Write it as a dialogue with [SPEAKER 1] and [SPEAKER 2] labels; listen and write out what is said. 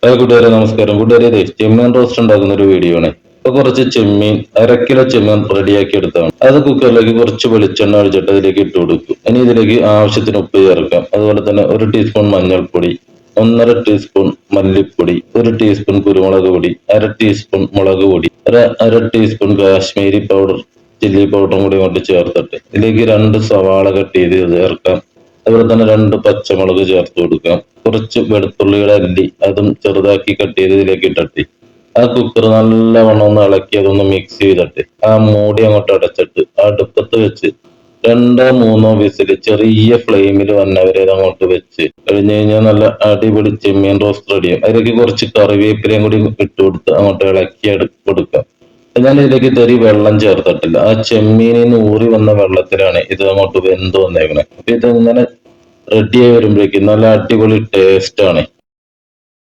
[SPEAKER 1] കൂട്ടുകാരെ നമസ്കാരം. കൂട്ടുകാരെ ചെമ്മീൻ റോസ്റ്റ് ഉണ്ടാക്കുന്ന ഒരു വീഡിയോ ആണ്. ഇപ്പൊ കുറച്ച് ചെമ്മീൻ 1/2 കിലോ ചെമ്മീൻ റെഡിയാക്കി എടുത്താണ്. അത് കുക്കറിലേക്ക് കുറച്ച് വെളിച്ചെണ്ണ ഒഴിച്ചിട്ട് അതിലേക്ക് ഇട്ട് കൊടുക്കും. ഇനി ഇതിലേക്ക് ആവശ്യത്തിന് ഉപ്പ് ചേർക്കാം. അതുപോലെ തന്നെ 1 ടീസ്പൂൺ മഞ്ഞൾപ്പൊടി, 1.5 ടീസ്പൂൺ മല്ലിപ്പൊടി, 1 ടീസ്പൂൺ കുരുമുളക് പൊടി, 1/2 ടീസ്പൂൺ മുളക് പൊടി, 1/2 ടീസ്പൂൺ കാശ്മീരി പൗഡർ, ചില്ലി പൗഡറും കൂടി കൊണ്ട് ചേർത്തിട്ട് ഇതിലേക്ക് 2 സവാള കട്ട് ചെയ്ത് ചേർക്കാം. അതുപോലെ തന്നെ 2 പച്ചമുളക് ചേർത്ത് കൊടുക്കാം. കുറച്ച് വെളുത്തുള്ളിയുടെ അല്ലി അതും ചെറുതാക്കി കട്ട് ചെയ്ത് ഇതിലേക്ക് ഇട്ടിട്ട് ആ കുക്കർ നല്ലവണ്ണം ഒന്ന് ഇളക്കി അതൊന്ന് മിക്സ് ചെയ്തിട്ട് ആ മൂടി അങ്ങോട്ട് അടച്ചിട്ട് അടുപ്പത്ത് വെച്ച് 2-3 വിസിൽ ചെറിയ ഫ്ലെയിമിൽ വന്നവരെ അങ്ങോട്ട് വെച്ച് കഴിഞ്ഞ് കഴിഞ്ഞാൽ നല്ല അടിപൊളി ചെമ്മീൻ റോസ്റ്റ് റെഡിയാവും. അതിലേക്ക് കുറച്ച് കറിവേപ്പിലയും കൂടി ഇട്ട് കൊടുത്ത് അങ്ങോട്ട് ഇളക്കി കൊടുക്കാം. ഞാൻ ഇതിലേക്ക് തരി വെള്ളം ചേർത്തിട്ടില്ല. ആ ചെമ്മീനിന്ന് ഊറി വന്ന വെള്ളത്തിലാണ് ഇത് അങ്ങോട്ട് വെന്ത് വന്നേക്കണേ. അപ്പൊ ഇതിങ്ങനെ റെഡി ആയി വരുമ്പോഴേക്കും നല്ല അടിപൊളി ടേസ്റ്റ് ആണ്.